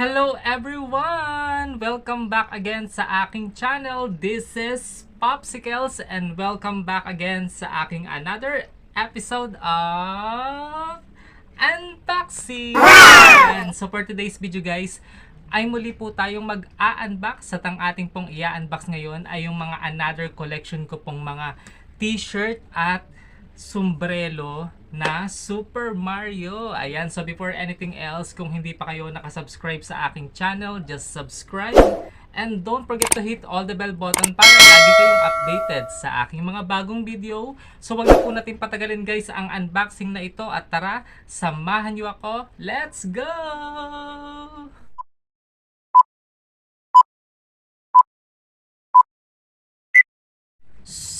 Hello everyone! Welcome back again sa aking channel. This is Popsicles and welcome back again sa aking another episode of Unboxing! And so for today's video guys, ay muli po tayong mag-a-unbox at ang ating pong i-unbox ngayon ay yung mga another collection ko pong mga t-shirt at sombrero na Super Mario. Ayan, so before anything else, kung hindi pa kayo nakasubscribe sa aking channel, just subscribe. And don't forget to hit all the bell button para lagi kayong updated sa aking mga bagong video. So wag na po natin patagalin guys ang unboxing na ito at tara, samahan niyo ako. Let's go!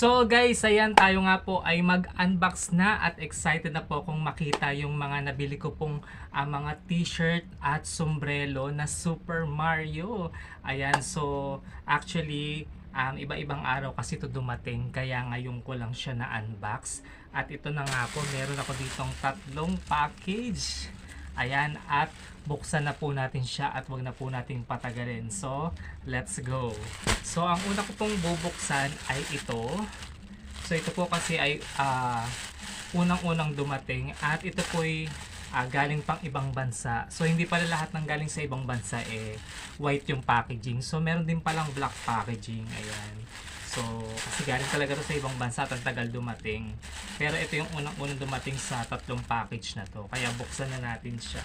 So guys, ayan tayo nga po ay mag-unbox na at excited na po akong makita yung mga nabili ko pong mga t-shirt at sombrero na Super Mario. Ayan, so actually iba-ibang araw kasi ito dumating kaya ngayon ko lang siya na-unbox. At ito na nga po, meron ako ditong tatlong package. Ayan, at buksan na po natin siya at wag na po nating patagalin. So, let's go. So, ang una ko pong bubuksan ay ito. So, ito po kasi ay unang-unang dumating at ito po ay galing pang ibang bansa. So, hindi pala lahat ng galing sa ibang bansa white yung packaging. So, meron din palang black packaging. Ayan. So, kasi galing talaga ito sa ibang bansa at ang tagal dumating. Pero ito yung unang-unang dumating sa tatlong package na to. Kaya buksan na natin siya.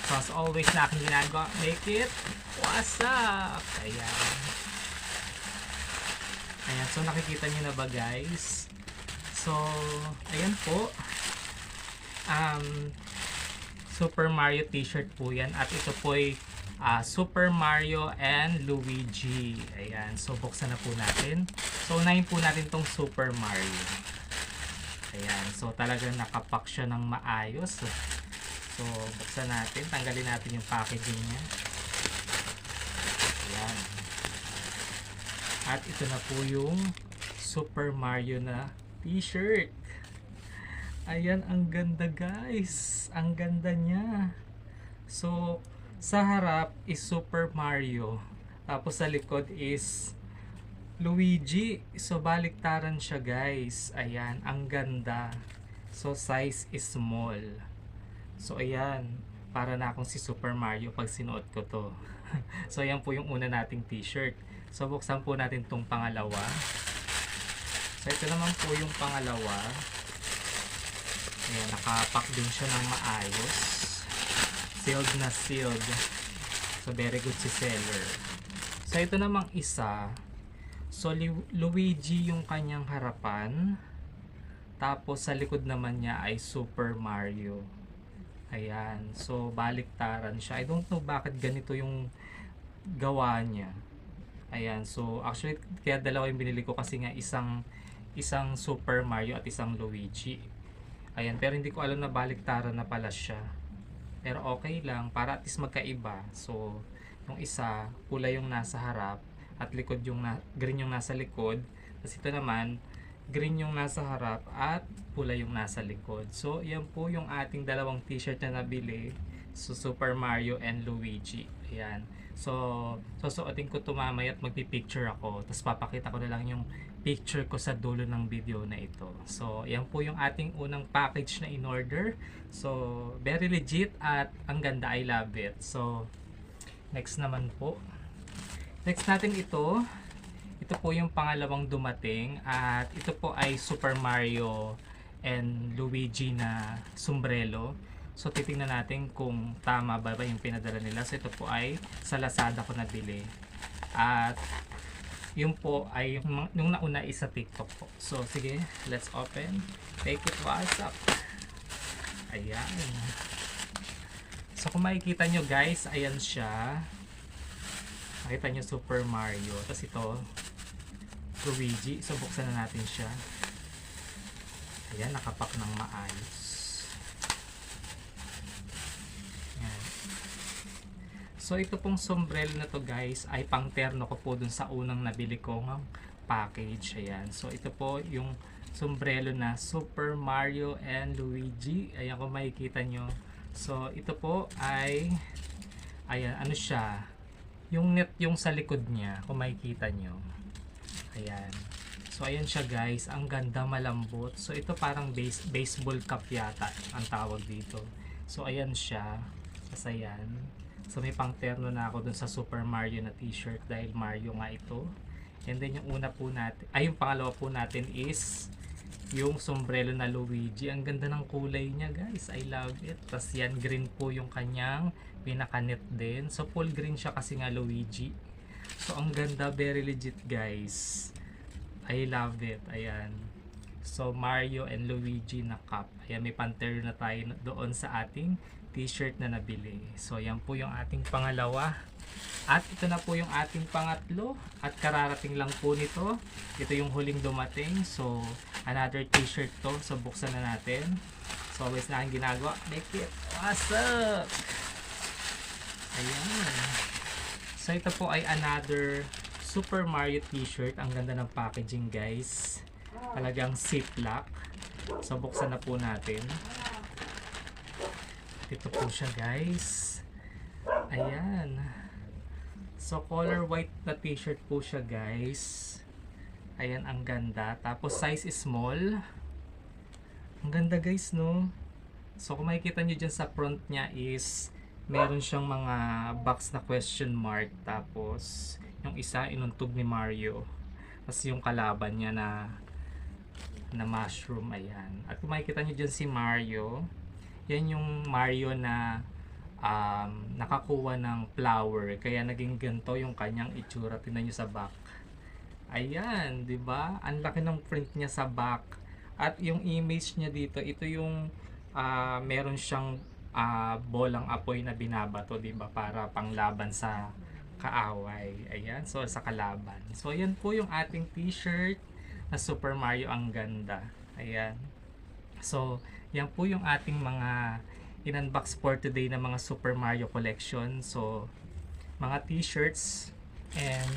So, as always na aking ginagawa, make it what's up? Ayan. Ayan. So, nakikita nyo na ba guys? So, ayan po. Super Mario t-shirt po yan. At ito po ay Super Mario and Luigi. Ayan. So, buksan na po natin. So, unahin po natin tong Super Mario. Ayan. So, talagang nakapack siya ng maayos. So, buksan natin. Tanggalin natin yung packaging niya. Ayan. At ito na po yung Super Mario na t-shirt. Ayan. Ang ganda guys. Ang ganda niya. So, sa harap is Super Mario. Tapos sa likod is Luigi. So baliktaran siya guys. Ayan, ang ganda. So size is small. So ayan, para na akong si Super Mario pag sinuot ko to. So ayan po yung una nating t-shirt. So buksan po natin tong pangalawa. So ito naman po yung pangalawa. Ayan, nakapack din siya ng maayos. Sealed na sealed. So very good si seller. So ito namang isa. So Luigi yung kanyang harapan. Tapos sa likod naman niya ay Super Mario. Ayan. So baliktaran siya. I don't know bakit ganito yung gawa niya. Ayan. So actually kaya dalawa yung binili ko kasi nga isang Super Mario at isang Luigi. Ayan. Pero hindi ko alam na baliktaran na pala siya. Pero okay lang, para at least magkaiba. So, yung isa, pula yung nasa harap at likod yung green yung nasa likod. Tapos ito naman, green yung nasa harap at pula yung nasa likod. So, yan po yung ating dalawang t-shirt na nabili. So, Super Mario and Luigi. Ayan. So, susuotin ko ito mamaya at magpipicture ako. Tapos papakita ko na lang yung picture ko sa dulo ng video na ito. So, yan po yung ating unang package na in-order. So, very legit at ang ganda. I love it. So, next naman po. Next natin ito. Ito po yung pangalawang dumating. At ito po ay Super Mario and Luigi na sombrero. So, titingnan natin kung tama ba yung pinadala nila. So, ito po ay sa Lazada ko nabili. At yun po ay yung nauna is sa TikTok po. So, sige, let's open. Take it what's up. Ayan. So, kung makikita nyo guys, ayan siya. Makita nyo Super Mario. Tapos ito, Luigi. So, buksan na natin siya. Ayan, nakapak ng maayos. Ayan. So, ito pong sombrero na to guys, ay pang terno ko po dun sa unang nabili kong package. Ayan. So, ito po yung sombrero na Super Mario and Luigi. Ayan kung makikita nyo. So, ito po ay Ayan, ano siya, yung net yung sa likod niya, kung makikita nyo. Ayan. So, ayan siya guys. Ang ganda, malambot. So, ito parang baseball cap yata ang tawag dito. So, ayan siya. Tapos, ayan. So, may pang terno na ako dun sa Super Mario na t-shirt dahil Mario nga ito. And then, yung una po natin, yung pangalawa po natin is yung sombrero na Luigi. Ang ganda ng kulay niya guys. I love it. Tapos, yan, green po yung kanyang pinaka-net din. So, full green siya kasi nga Luigi. So, ang ganda. Very legit guys. I love it. Ayan. So, Mario and Luigi na cup. Ayan, may pantero na tayo doon sa ating t-shirt na nabili. So, yan po yung ating pangalawa. At ito na po yung ating pangatlo. At kararating lang po nito. Ito yung huling dumating. So, another t-shirt to. So, buksan na natin. So, always na aking ginagawa. Make it. What's up? Ayan. So, ito po ay another Super Mario t-shirt. Ang ganda ng packaging guys. Talagang ziplock. So, buksan na po natin. Ito po siya guys. Ayan. So, color white na t-shirt po siya guys. Ayan, ang ganda. Tapos, size is small. Ang ganda guys, no? So, kung makikita nyo dyan sa front niya is meron siyang mga box na question mark. Tapos, yung isa inuntog ni Mario. Tapos, yung kalaban niya na mushroom. Ayan. At kung makikita nyo dyan si Mario, yan yung Mario na nakakuha ng flower. Kaya naging ganito yung kanyang itsura. Tingnan nyo sa back. Ayan, di ba? Ang laki ng print niya sa back. At yung image niya dito, ito yung meron siyang bolang apoy na binabato, di ba? Para panglaban sa kaaway. Ayan, so sa kalaban. So ayan po yung ating t-shirt na Super Mario. Ang ganda. Ayan. So, yan po yung ating mga in-unbox for today na mga Super Mario collection. So, mga t-shirts and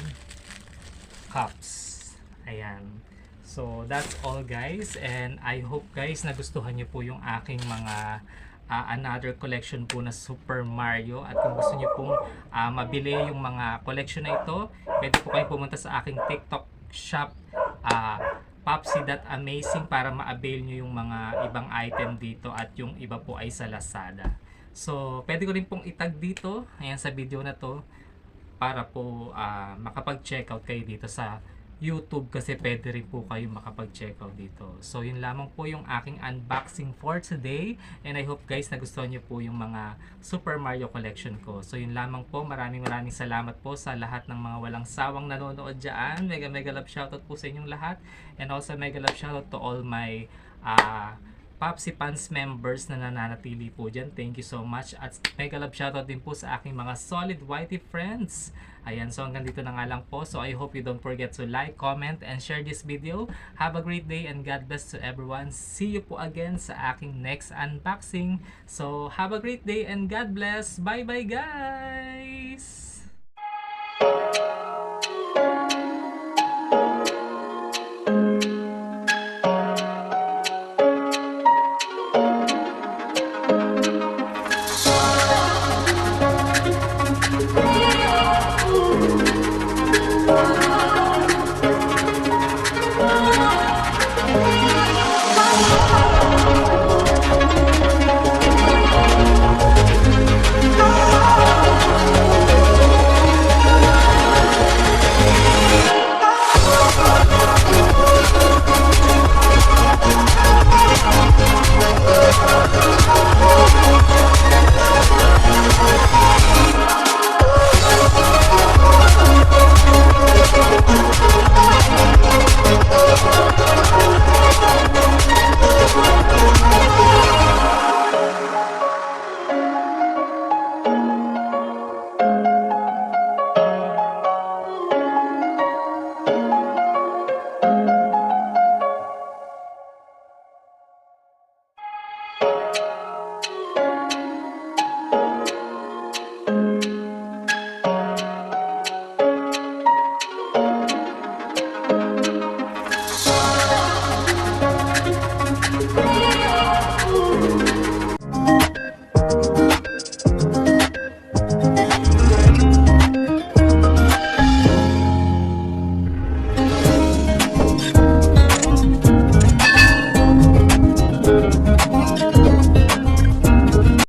cups. Ayan. So, that's all guys. And I hope guys nagustuhan nyo po yung aking mga another collection po na Super Mario. At kung gusto nyo pong mabili yung mga collection na ito, pwede po kayo pumunta sa aking TikTok shop, Popsy.amazing, para ma-avail nyo yung mga ibang item dito at yung iba po ay sa Lazada. So, pwede ko rin pong itag dito, ayan sa video na to, para po makapag-checkout kayo dito sa YouTube kasi pwede rin po kayo makapag-checkout dito. So, yun lamang po yung aking unboxing for today. And I hope guys nagustuhan nyo po yung mga Super Mario collection ko. So, yun lamang po. Maraming salamat po sa lahat ng mga walang sawang nanonood dyan. Mega love shoutout po sa inyong lahat. And also mega love shoutout to all my Popsy Fans members na nananatili po dyan. Thank you so much. At mega love shoutout din po sa aking mga solid whitey friends. Ayan, so hanggang dito na nga lang po. So I hope you don't forget to like, comment, and share this video. Have a great day and God bless to everyone. See you po again sa aking next unboxing. So have a great day and God bless. Bye bye guys! Bye.